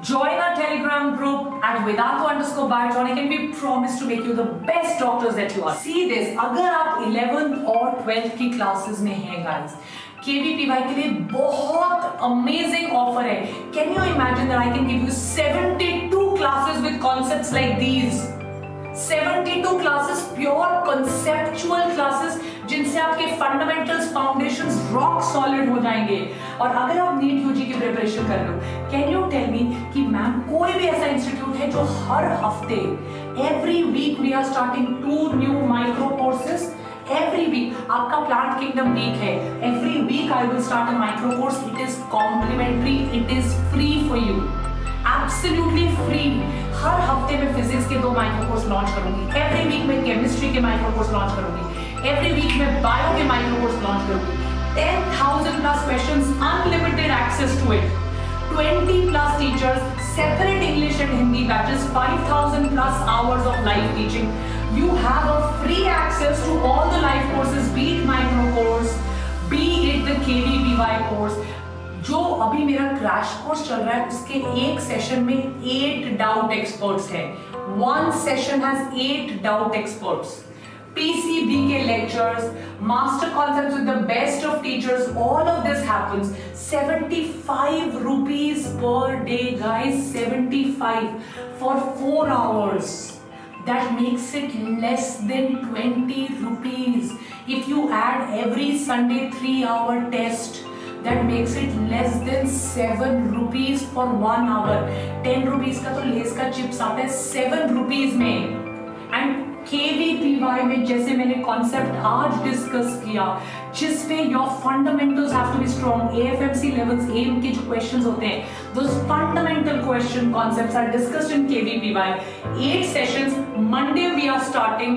Join our Telegram group at Vedantu_Biotonic and we promise to make you the best doctors that you are. See this, अगर आप 11th और 12th की classes में हैं guys, KVPY के लिए बहुत amazing offer है. Can you imagine that I can give you 72 classes with concepts like these? 72 classes, pure conceptual classes जिनसे आपके फंडामेंटल्स फाउंडेशंस रॉक सॉलिड हो जाएंगे. और अगर आप नीट यूजी की प्रिपरेशन कर रहे हो, कैन यू टेल मी कि मैम कोई भी ऐसा इंस्टीट्यूट है जो हर हफ्ते every week we are starting 2 new micro courses every week. आपका प्लांट किंगडम वीक है, every week I will start a micro course. It is complimentary, it is free for you, absolutely free. हर हफ्ते में physics के 2 micro course launch करूंगी, every week में chemistry के micro course launch करूंगी, every week में बायो के माइक्रो कोर्स लॉन्च करूंगी. 10,000 plus questions, unlimited access to it, 20 plus teachers, separate English and Hindi batches, 5,000 plus hours of live teaching. You have a free access to all the live courses, be it micro course, be it the KVPY course. जो अभी मेरा crash course चल रहा है उसके एक session में 8 doubt experts हैं. 1 session has 8 doubt experts. PCB के lectures, master concepts with the best of teachers, all of this happens. 75 rupees per day, guys. 75 for 4 hours. That makes it less than 20 rupees. If you add every Sunday 3-hour test, that makes it less than 7 rupees for 1 hour. 10 rupees का तो less का chips आता है 7 rupees में. And KVPY में जैसे मैंने concept आज डिस्कस किया, जिसमें your fundamentals have to be strong. AFMC levels एम के जो क्वेश्चंस होते हैं, those fundamental question concepts are discussed in KVPY. 8 sessions. Monday we are starting.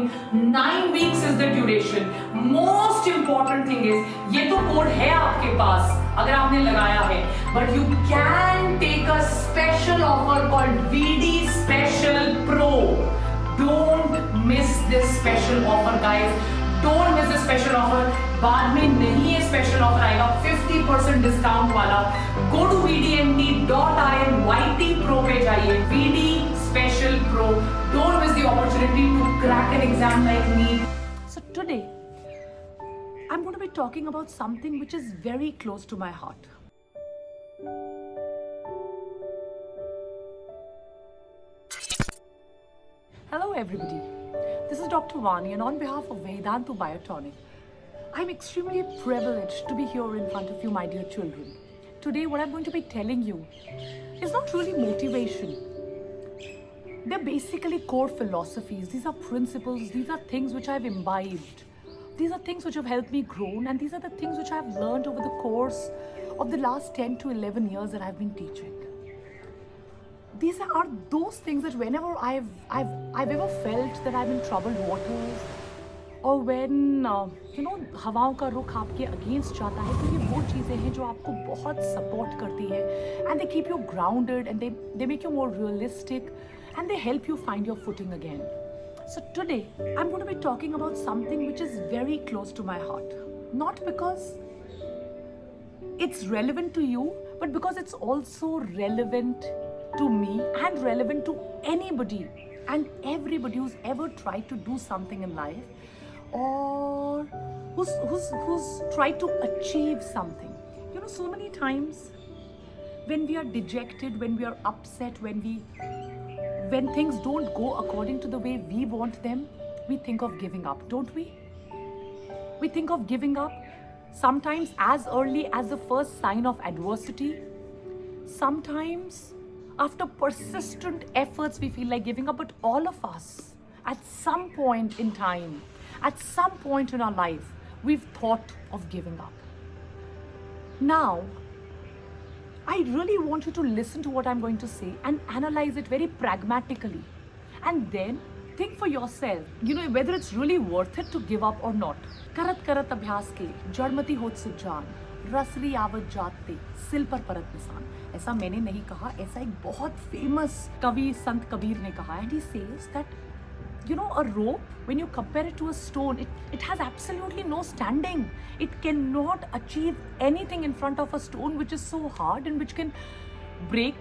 9 weeks is the duration. Most important thing is, ये तो code है आपके पास अगर आपने लगाया है, but you can take a special offer called VD Special Pro. Don't miss this special offer, guys. Don't miss this special offer. बाद में नहीं ये special offer आएगा 50% डिस्काउंट वाला. Go to vdnt.in YT Pro पे जाइए. VD Special Pro. Don't miss the opportunity to crack an exam like me. So today, I'm going to be talking about something which is very close to my heart. Hello everybody, this is Dr. Vani and on behalf of Vedantu Biotonic, I'm extremely privileged to be here in front of you, my dear children. Today what I'm going to be telling you is not really motivation. They're basically core philosophies. These are principles, these are things which I've imbibed. These are things which have helped me grow, and these are the things which I've learned over the course of the last 10 to 11 years that I've been teaching. These are those things that whenever I've ever felt that I'm in troubled waters, or when हवाओं का रुख आपके against जाता है, तो ये वो चीज़ें हैं जो आपको बहुत सपोर्ट करती है, and they keep you grounded and they make you more realistic and they help you find your footing again. So today I'm going to be talking about something which is very close to my heart, not because it's relevant to you, but because it's also relevant to me and relevant to anybody and everybody who's ever tried to do something in life, or who's tried to achieve something. You know, so many times when we are dejected, when we are upset, when things don't go according to the way we want them, we think of giving up, don't we? We think of giving up sometimes as early as the first sign of adversity. Sometimes after persistent efforts, we feel like giving up, but all of us, at some point in time, at some point in our life, we've thought of giving up. Now, I really want you to listen to what I'm going to say and analyze it very pragmatically. And then think for yourself, whether it's really worth it to give up or not. Karat karat abhyas ke, jarmati hot se jaan, रसरी आवत जाते सिल पर परत निशान. ऐसा मैंने नहीं कहा, ऐसा एक बहुत फेमस कवि संत कबीर ने कहा. And he says that a rope, when you compare it to a stone, it has absolutely no standing. It cannot achieve anything in front of a stone which is so hard and which can break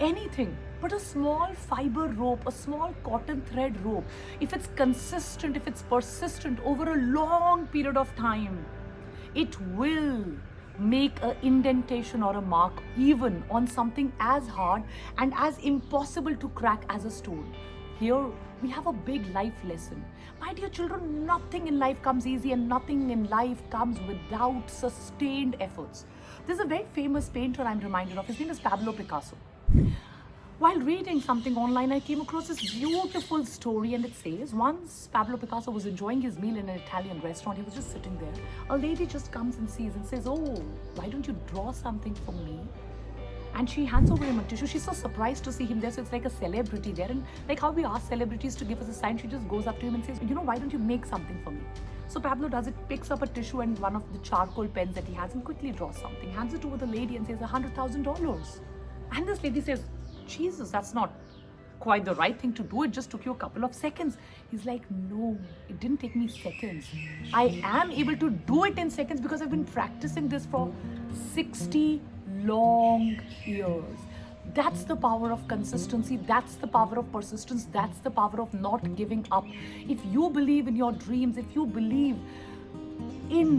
anything. But a small fiber rope, a small cotton thread rope, if it's consistent, if it's persistent over a long period of time, it will make an indentation or a mark even on something as hard and as impossible to crack as a stone. Here we have a big life lesson. My dear children, nothing in life comes easy and nothing in life comes without sustained efforts. There's a very famous painter I'm reminded of. His name is Pablo Picasso. While reading something online, I came across this beautiful story, and it says once Pablo Picasso was enjoying his meal in an Italian restaurant. He was just sitting there. A lady just comes and sees and says, "Oh, why don't you draw something for me?" And she hands over him a tissue. She's so surprised to see him there. So it's like a celebrity there. And like how we ask celebrities to give us a sign, she just goes up to him and says, "Why don't you make something for me?" So Pablo does it, picks up a tissue and one of the charcoal pens that he has and quickly draws something, hands it over the lady and says, $100,000. And this lady says, "Jesus, that's not quite the right thing to do. It just took you a couple of seconds." He's like, "No, it didn't take me seconds. I am able to do it in seconds because I've been practicing this for 60 long years." That's the power of consistency. That's the power of persistence. That's the power of not giving up. If you believe in your dreams, if you believe in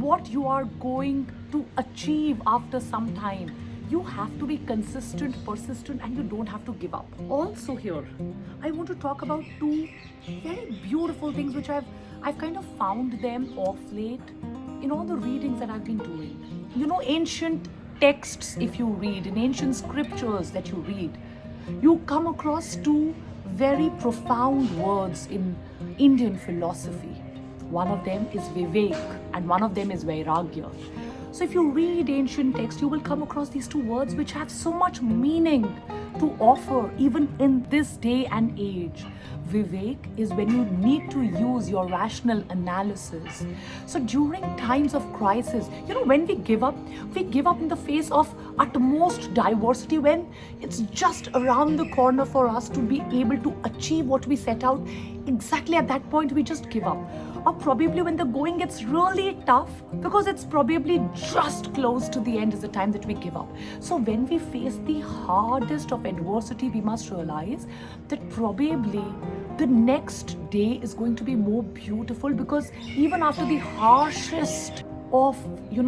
what you are going to achieve after some time, you have to be consistent, persistent, and you don't have to give up. Also here, I want to talk about two very beautiful things which I've kind of found them off late in all the readings that I've been doing. Ancient texts, if you read, in ancient scriptures that you read, you come across two very profound words in Indian philosophy. One of them is Vivek and one of them is Vairagya. So if you read ancient texts, you will come across these two words which have so much meaning to offer even in this day and age. Vivek is when you need to use your rational analysis. So during times of crisis, when we give up in the face of utmost diversity, when it's just around the corner for us to be able to achieve what we set out, exactly at that point we just give up. Or probably when the going gets really tough, because it's probably just close to the end is the time that we give up. So when we face the hardest of adversity, we must realize that probably the next day is going to be more beautiful, because even after the harshest of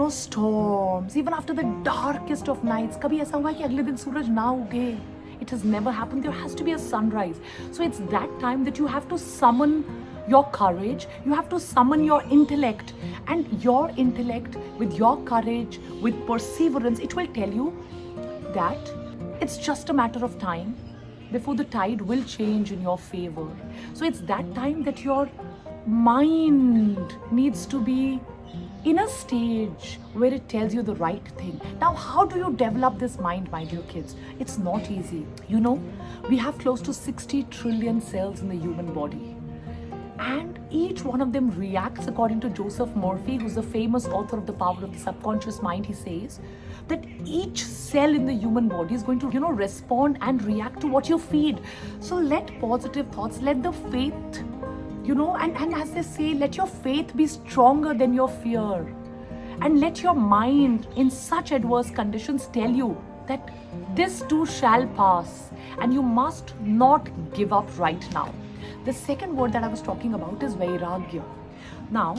storms, even after the darkest of nights, kabhi aisa hua ki agle din suraj na uge. It has never happened. There has to be a sunrise. So it's that time that you have to summon your courage, you have to summon your intellect, and your intellect with your courage, with perseverance, it will tell you that it's just a matter of time before the tide will change in your favor. So it's that time that your mind needs to be in a stage where it tells you the right thing. Now, how do you develop this mind, my dear kids? It's not easy. We have close to 60 trillion cells in the human body. And each one of them reacts according to Joseph Murphy, who's the famous author of The Power of the Subconscious Mind. He says that each cell in the human body is going to, respond and react to what you feed. So let positive thoughts, let the faith, and as they say, let your faith be stronger than your fear. And let your mind in such adverse conditions tell you that this too shall pass, and you must not give up right now. The second word that I was talking about is Vairagya. Now,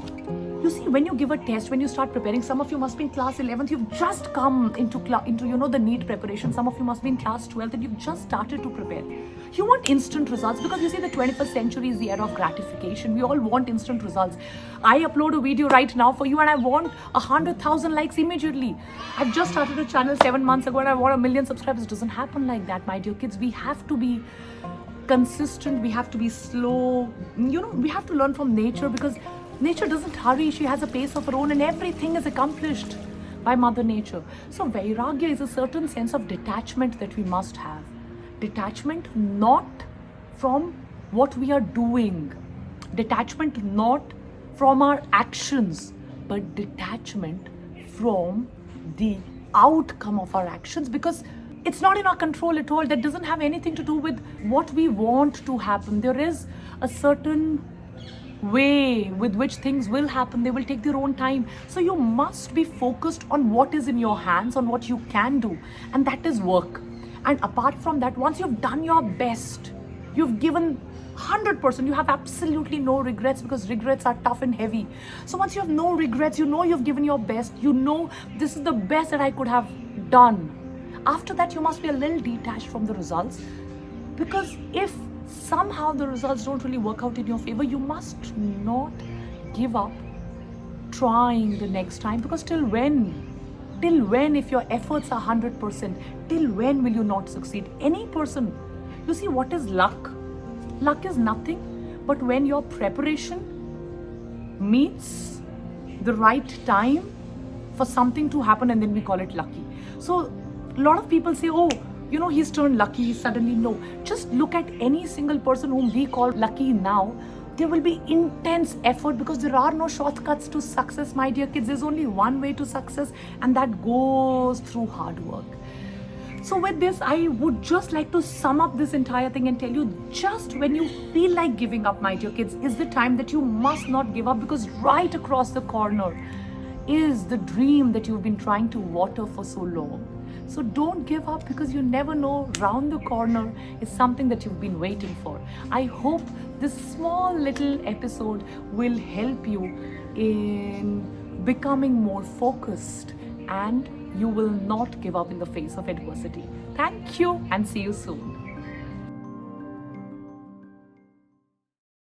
you see, when you give a test, when you start preparing, some of you must be in class 11th, you've just come into the NEET preparation. Some of you must be in class 12th and you've just started to prepare. You want instant results because you see the 21st century is the era of gratification. We all want instant results. I upload a video right now for you and I want 100,000 likes immediately. I've just started a channel 7 months ago and I want 1 million subscribers. It doesn't happen like that, my dear kids. We have to be consistent, we have to be slow, we have to learn from nature, because nature doesn't hurry. She has a pace of her own and everything is accomplished by Mother Nature. So Vairagya is a certain sense of detachment that we must have. Detachment not from what we are doing, detachment not from our actions, but detachment from the outcome of our actions, because it's not in our control at all. That doesn't have anything to do with what we want to happen. There is a certain way with which things will happen. They will take their own time. So you must be focused on what is in your hands, on what you can do, and that is work. And apart from that, once you've done your best, you've given 100%, you have absolutely no regrets, because regrets are tough and heavy. So once you have no regrets, you know you've given your best, you know this is the best that I could have done. After that, you must be a little detached from the results, because if somehow the results don't really work out in your favor, you must not give up trying the next time. Because till when, if your efforts are 100%, till when will you not succeed? Any person, you see, what is luck? Luck is nothing but when your preparation meets the right time for something to happen, and then we call it lucky. So a lot of people say, oh, you know, he's turned lucky suddenly. No, just look at any single person whom we call lucky now. There will be intense effort, because there are no shortcuts to success, my dear kids. There's only one way to success, and that goes through hard work. So with this, I would just like to sum up this entire thing and tell you, just when you feel like giving up, my dear kids, is the time that you must not give up, because right across the corner is the dream that you've been trying to water for so long. So don't give up, because you never know, round the corner is something that you've been waiting for. I hope this small little episode will help you in becoming more focused, and you will not give up in the face of adversity. Thank you, and see you soon.